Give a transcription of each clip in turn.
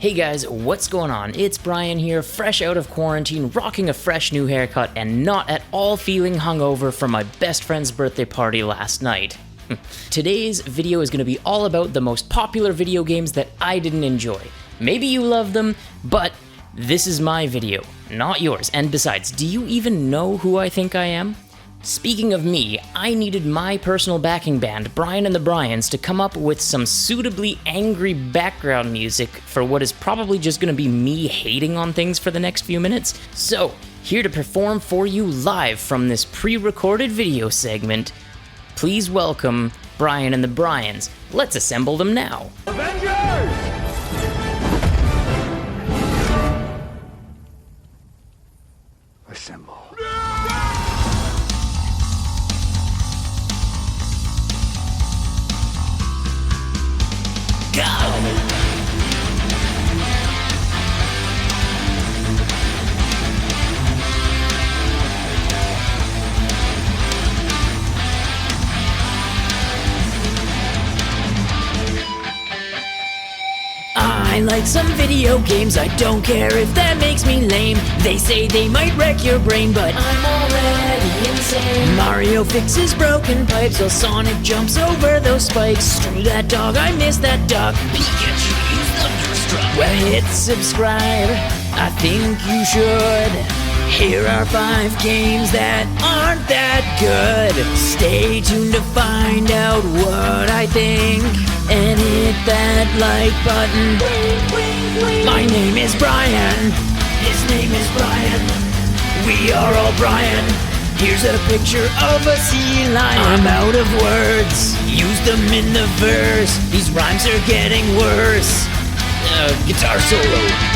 Hey guys, what's going on? It's Brian here, fresh out of quarantine, rocking a fresh new haircut, and not at all feeling hungover from my best friend's birthday party last night. Today's video is going to be all about the most popular video games that I didn't enjoy. Maybe you love them, but this is my video, not yours. And besides, do you even know who I think I am? Speaking of me, I needed my personal backing band, Brian and the Bryans, to come up with some suitably angry background music for what is probably just gonna be me hating on things for the next few minutes. So, here to perform for you live from this pre-recorded video segment, please welcome Brian and the Bryans. Let's assemble them now. Avengers! Assemble. I like some video games, I don't care if that makes me lame. They say they might wreck your brain, but I'm already insane. Mario fixes broken pipes while Sonic jumps over those spikes. Screw that dog, I miss that dog. Pikachu, use Thunderstruck. Well, hit subscribe, I think you should. Here are 5 games that aren't that good. Stay tuned to find out what I think, and hit that like button. My name is Brian. His name is Brian. We are all Brian. Here's a picture of a sea lion. I'm out of words. Use them in the verse. These rhymes are getting worse. Guitar solo.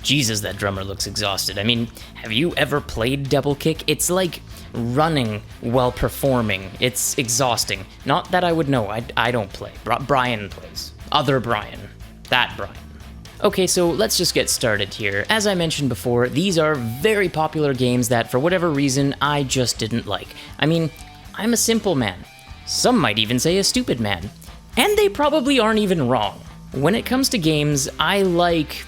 Jesus, that drummer looks exhausted. I mean, have you ever played double kick? It's like running while performing. It's exhausting. Not that I would know, I don't play. Brian plays. Other Brian. That Brian. Okay, so let's just get started here. As I mentioned before, these are very popular games that, for whatever reason, I just didn't like. I mean, I'm a simple man. Some might even say a stupid man. And they probably aren't even wrong. When it comes to games, I like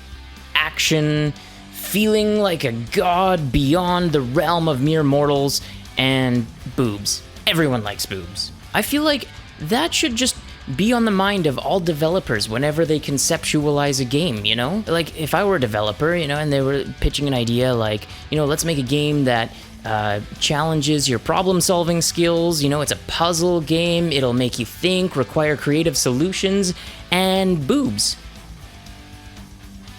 action, feeling like a god beyond the realm of mere mortals, and boobs. Everyone likes boobs. I feel like that should just be on the mind of all developers whenever they conceptualize a game, you know? Like, if I were a developer, you know, and they were pitching an idea like, you know, let's make a game that challenges your problem-solving skills, you know, it's a puzzle game, it'll make you think, require creative solutions, and boobs.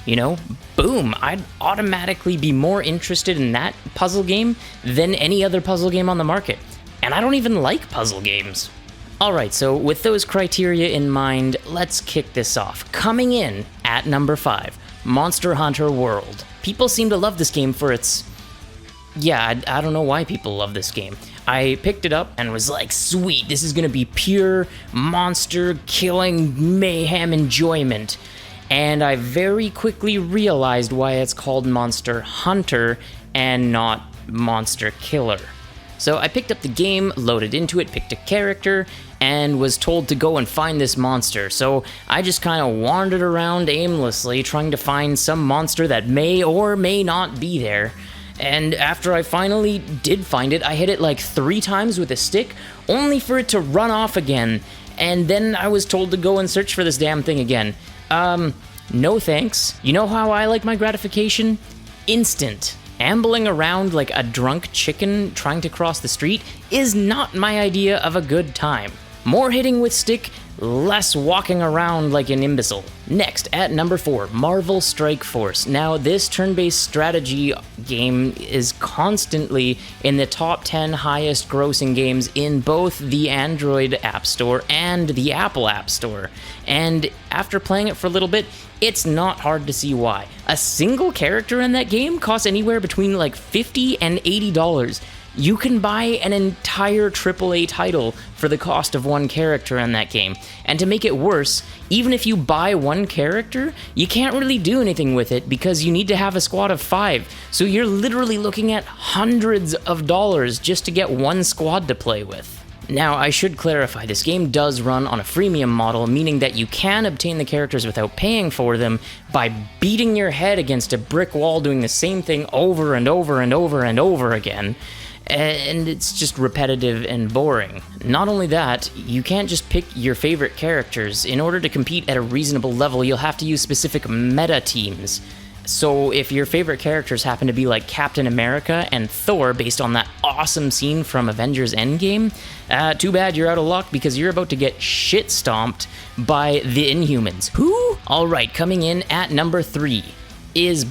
You know, boom, I'd automatically be more interested in that puzzle game than any other puzzle game on the market. And I don't even like puzzle games. Alright, so with those criteria in mind, let's kick this off. Coming in at number 5, Monster Hunter World. People seem to love this game for its... Yeah, I don't know why people love this game. I picked it up and was like, sweet, this is gonna be pure monster killing mayhem enjoyment. And I very quickly realized why it's called Monster Hunter and not Monster Killer. So I picked up the game, loaded into it, picked a character, and was told to go and find this monster. So I just kind of wandered around aimlessly trying to find some monster that may or may not be there. And after I finally did find it, I hit it like 3 times with a stick, only for it to run off again. And then I was told to go and search for this damn thing again. No thanks. You know how I like my gratification? Instant. Ambling around like a drunk chicken trying to cross the street is not my idea of a good time. More hitting with stick less walking around like an imbecile. Next, at number 4, Marvel Strike Force. Now, this turn-based strategy game is constantly in the top 10 highest grossing games in both the Android App Store and the Apple App Store. And after playing it for a little bit, it's not hard to see why. A single character in that game costs anywhere between like $50 and $80. You can buy an entire AAA title for the cost of one character in that game. And to make it worse, even if you buy one character, you can't really do anything with it because you need to have a squad of 5. So you're literally looking at hundreds of dollars just to get one squad to play with. Now, I should clarify, this game does run on a freemium model, meaning that you can obtain the characters without paying for them by beating your head against a brick wall doing the same thing over and over and over and over again. And it's just repetitive and boring. Not only that, you can't just pick your favorite characters. In order to compete at a reasonable level, you'll have to use specific meta teams. So if your favorite characters happen to be like Captain America and Thor based on that awesome scene from Avengers Endgame, too bad you're out of luck because you're about to get shit stomped by the Inhumans. Who? Alright, coming in at number 3 is...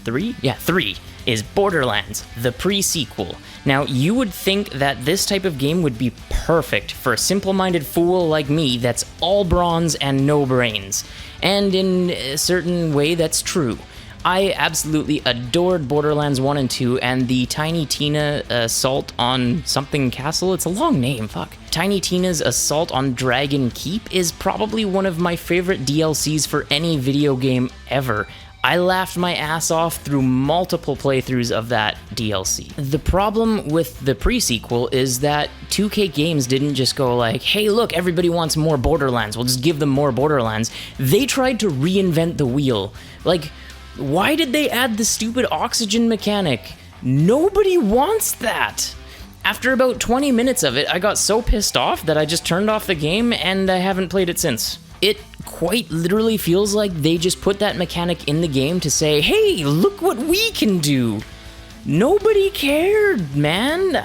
3? Yeah, 3 is Borderlands, the pre-sequel. Now, you would think that this type of game would be perfect for a simple-minded fool like me that's all bronze and no brains. And in a certain way, that's true. I absolutely adored Borderlands 1 and 2, and the Tiny Tina Assault on something castle, it's a long name, fuck. Tiny Tina's Assault on Dragon Keep is probably one of my favorite DLCs for any video game ever. I laughed my ass off through multiple playthroughs of that DLC. The problem with the pre-sequel is that 2K Games didn't just go like, hey look, everybody wants more Borderlands, we'll just give them more Borderlands. They tried to reinvent the wheel. Like, why did they add the stupid oxygen mechanic? Nobody wants that! After about 20 minutes of it, I got so pissed off that I just turned off the game and I haven't played it since. It quite literally feels like they just put that mechanic in the game to say, hey, look what we can do. Nobody cared, man.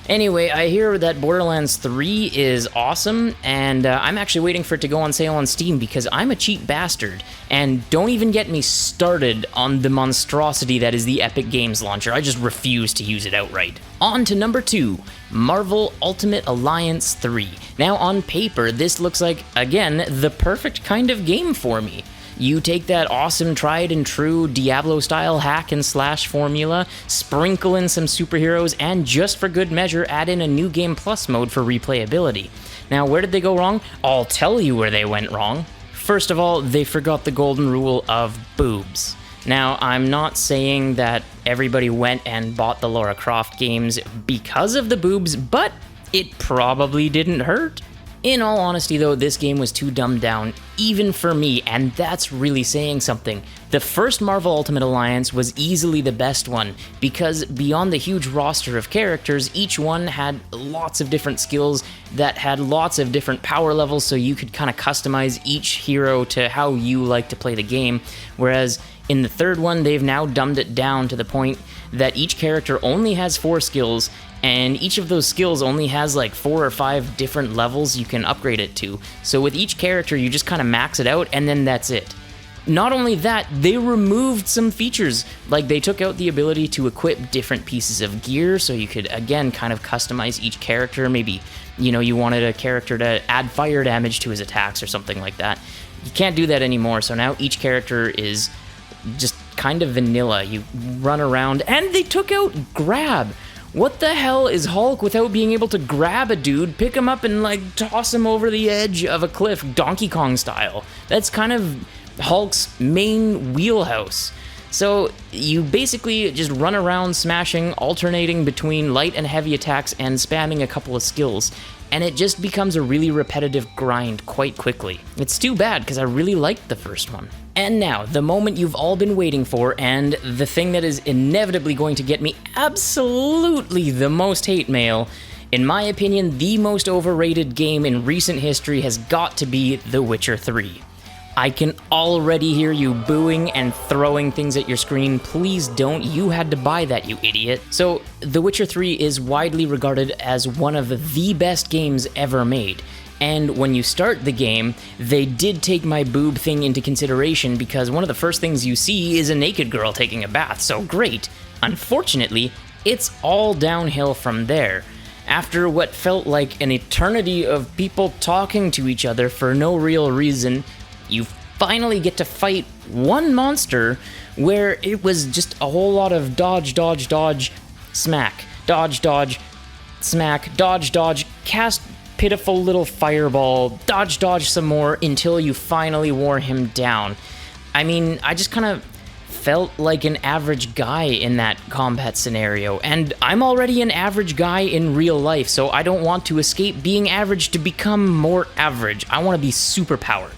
Anyway, I hear that Borderlands 3 is awesome, and I'm actually waiting for it to go on sale on Steam because I'm a cheap bastard. And don't even get me started on the monstrosity that is the Epic Games launcher. I just refuse to use it outright. On to number 2, Marvel Ultimate Alliance 3. Now, on paper, this looks like, again, the perfect kind of game for me. You take that awesome tried and true Diablo-style hack and slash formula, sprinkle in some superheroes, and just for good measure, add in a new game plus mode for replayability. Now, where did they go wrong? I'll tell you where they went wrong. First of all, they forgot the golden rule of boobs. Now, I'm not saying that everybody went and bought the Lara Croft games because of the boobs, but it probably didn't hurt. In all honesty though, this game was too dumbed down, even for me, and that's really saying something. The first Marvel Ultimate Alliance was easily the best one, because beyond the huge roster of characters, each one had lots of different skills that had lots of different power levels, so you could kind of customize each hero to how you like to play the game, whereas in the third one, they've now dumbed it down to the point that each character only has 4 skills, and each of those skills only has like 4 or 5 different levels you can upgrade it to. So with each character, you just kind of max it out, and then that's it. Not only that, they removed some features, like they took out the ability to equip different pieces of gear, so you could, again, kind of customize each character. Maybe, you wanted a character to add fire damage to his attacks or something like that. You can't do that anymore, so now each character is just kind of vanilla. You run around, and they took out grab. What the hell is Hulk without being able to grab a dude, pick him up, and like toss him over the edge of a cliff, Donkey Kong style? That's kind of Hulk's main wheelhouse. So you basically just run around smashing, alternating between light and heavy attacks and spamming a couple of skills, and it just becomes a really repetitive grind quite quickly. It's too bad because I really liked the first one. And now, the moment you've all been waiting for, and the thing that is inevitably going to get me absolutely the most hate mail. In my opinion, the most overrated game in recent history has got to be The Witcher 3. I can already hear you booing and throwing things at your screen. Please don't, you had to buy that, you idiot. So, The Witcher 3 is widely regarded as one of the best games ever made. And when you start the game, they did take my boob thing into consideration because one of the first things you see is a naked girl taking a bath, so great. Unfortunately, it's all downhill from there. After what felt like an eternity of people talking to each other for no real reason, you finally get to fight one monster where it was just a whole lot of dodge, dodge, dodge, smack, dodge, dodge, smack, dodge, dodge, cast pitiful little fireball, dodge, dodge some more until you finally wore him down. I mean, I just kind of felt like an average guy in that combat scenario, and I'm already an average guy in real life, so I don't want to escape being average to become more average. I want to be superpowered.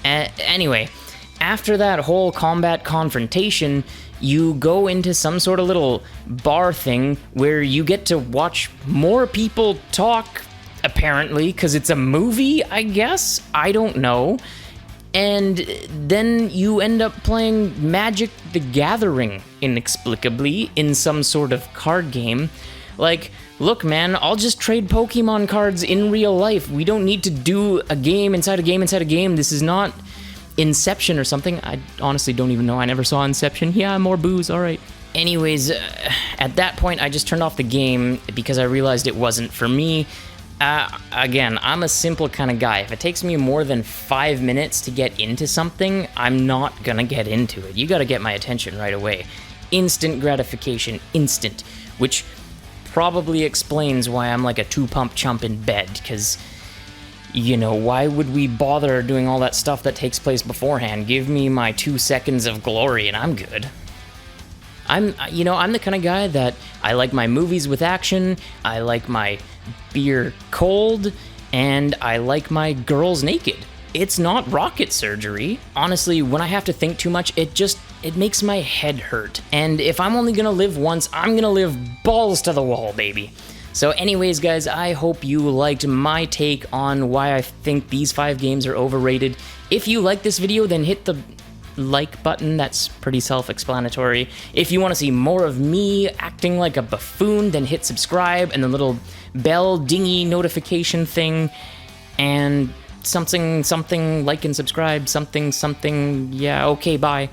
Anyway, after that whole combat confrontation, you go into some sort of little bar thing where you get to watch more people talk, apparently, because it's a movie, I guess? I don't know. And then you end up playing Magic the Gathering, inexplicably, in some sort of card game. Like, look, man, I'll just trade Pokemon cards in real life. We don't need to do a game inside a game inside a game. This is not Inception or something. I honestly don't even know. I never saw Inception. Yeah, more booze, all right. Anyways, at that point, I just turned off the game because I realized it wasn't for me. Again, I'm a simple kind of guy. If it takes me more than 5 minutes to get into something, I'm not gonna get into it. You gotta get my attention right away. Instant gratification, instant. Which probably explains why I'm like a two-pump chump in bed, because, you know, why would we bother doing all that stuff that takes place beforehand? Give me my 2 seconds of glory and I'm good. I'm the kind of guy that I like my movies with action, I like my beer cold, and I like my girls naked. It's not rocket surgery. Honestly, when I have to think too much, it makes my head hurt. And if I'm only gonna live once, I'm gonna live balls to the wall, baby. So anyways, guys, I hope you liked my take on why I think these 5 games are overrated. If you like this video, then hit the like button. That's pretty self-explanatory. If you want to see more of me acting like a buffoon, then hit subscribe and the little bell dingy notification thing, and something, like and subscribe, something, yeah, okay, bye.